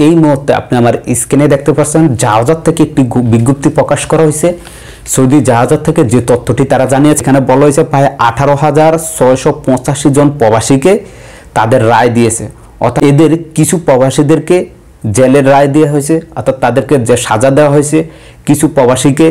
এই মুহূর্তে আপনি আমার স্ক্রিনে দেখতে পাচ্ছেন জাহাজ থেকে একটি বিজ্ঞপ্তি প্রকাশ করা হয়েছে। সৌদি জাহাজ থেকে যে তথ্যটি তারা জানিয়েছে, এখানে বলা হয়েছে প্রায় 18,685 জন প্রবাসীকে তাদের রায় দিয়েছে। অর্থাৎ এদের কিছু প্রবাসীদেরকে জেলের রায় দেওয়া হয়েছে, অর্থাৎ তাদেরকে যে সাজা দেওয়া হয়েছে, কিছু প্রবাসীকে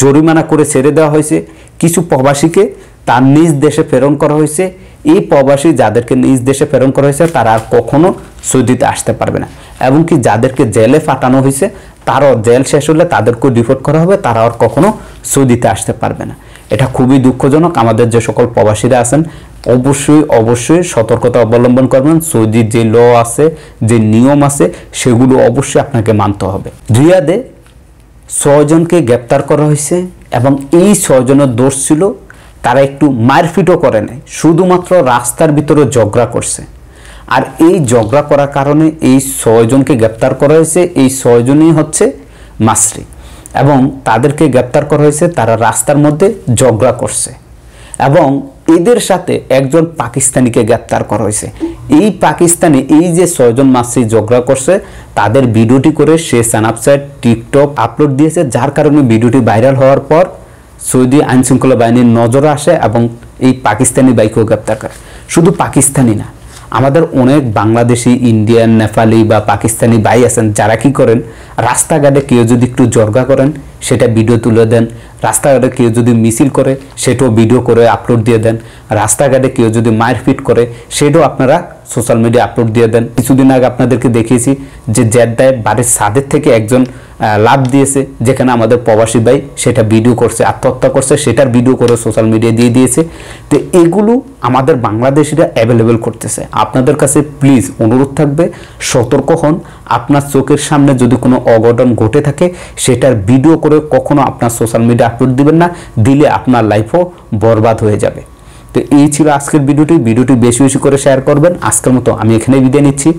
জরিমানা করে ছেড়ে দেওয়া হয়েছে, কিছু প্রবাসীকে তার নিজ দেশে প্রেরণ করা হয়েছে। এই প্রবাসী যাদেরকে নিজ দেশে প্রেরণ করা হয়েছে তারা আর কখনো সৌদিতে আসতে পারবে না, এবং কি যাদেরকে জেলে পাঠানো হয়েছে তারাও জেল শেষ হলে তাদেরকেও ডিপোর্ট করা হবে, তারা আর কখনো সৌদিতে আসতে পারবে না। এটা খুবই দুঃখজনক। আমাদের যে সকল প্রবাসীরা আছেন অবশ্যই সতর্কতা অবলম্বন করবেন। সৌদির যে ল আছে, যে নিয়ম আছে, সেগুলো অবশ্যই আপনাকে মানতে হবে। রিয়াদে 6 জনকে গ্রেপ্তার করা হয়েছে, এবং এই 6 জনের দোষ ছিল তারা একটু মারপিটও করে নাই, শুধুমাত্র রাস্তার ভিতরে ঝগড়া করছে। আর এই ঝগড়া করার কারণে এই 6 জনকে গ্রেপ্তার করা হয়েছে। এই 6 জনই হচ্ছে মাসরি, এবং তাদেরকে গ্রেপ্তার করা হয়েছে তারা রাস্তার মধ্যে ঝগড়া করছে, এবং এদের সাথে একজন পাকিস্তানিকে গ্রেপ্তার করা হয়েছে। এই পাকিস্তানি এই যে 6 জন মাসরি ঝগড়া করছে তাদের ভিডিওটি করে সে স্ন্যাপচ্যাট, টিকটক আপলোড দিয়েছে, যার কারণে ভিডিওটি ভাইরাল হওয়ার পর সৌদি আইনশৃঙ্খলা বাহিনীর নজরে আসে এবং এই পাকিস্তানি বাইকেও গ্রেপ্তার করে। শুধু পাকিস্তানি না, আমাদের অনেক বাংলাদেশি, ইন্ডিয়ান, নেপালি বা পাকিস্তানি ভাই আছেন যারা কি করেন, রাস্তাঘাটে কেউ যদি একটু ঝগড়া করেন সেটা ভিডিও তুলে দেন, রাস্তাঘাটে কেউ যদি মিছিল করে সেটাও ভিডিও করে আপলোড দিয়ে দেন, রাস্তাঘাটে কেউ যদি মারপিট করে সেটাও আপনারা সোশ্যাল মিডিয়া আপলোড দিয়ে দেন। কিছুদিন আগে আপনাদেরকে দেখিয়েছি যে জেদ্দায় বাড়ির ছাদের থেকে একজন লাভ দিয়েছে, যেখানে আমাদের প্রবাসী ভাই সেটা ভিডিও করছে, আত্মহত্যা করছে, সেটার ভিডিও করে সোশ্যাল মিডিয়া দিয়ে দিয়েছে। তো এগুলো আমাদের বাংলাদেশিরা অ্যাভেলেবেল করতেছে। আপনাদের কাছে প্লিজ অনুরোধ থাকবে, সতর্ক হন। আপনার চোখের সামনে যদি কোনো অঘটন ঘটে থাকে সেটার ভিডিও করে কখনো আপনার সোশ্যাল মিডিয়া আপলোড দিবেন না, দিলে আপনার লাইফও বরবাদ হয়ে যাবে। তো এই ছিল আজকের ভিডিওটি বেশি বেশি করে শেয়ার করবেন। আজকের মতো আমি এখানেই বিদায় নিচ্ছি।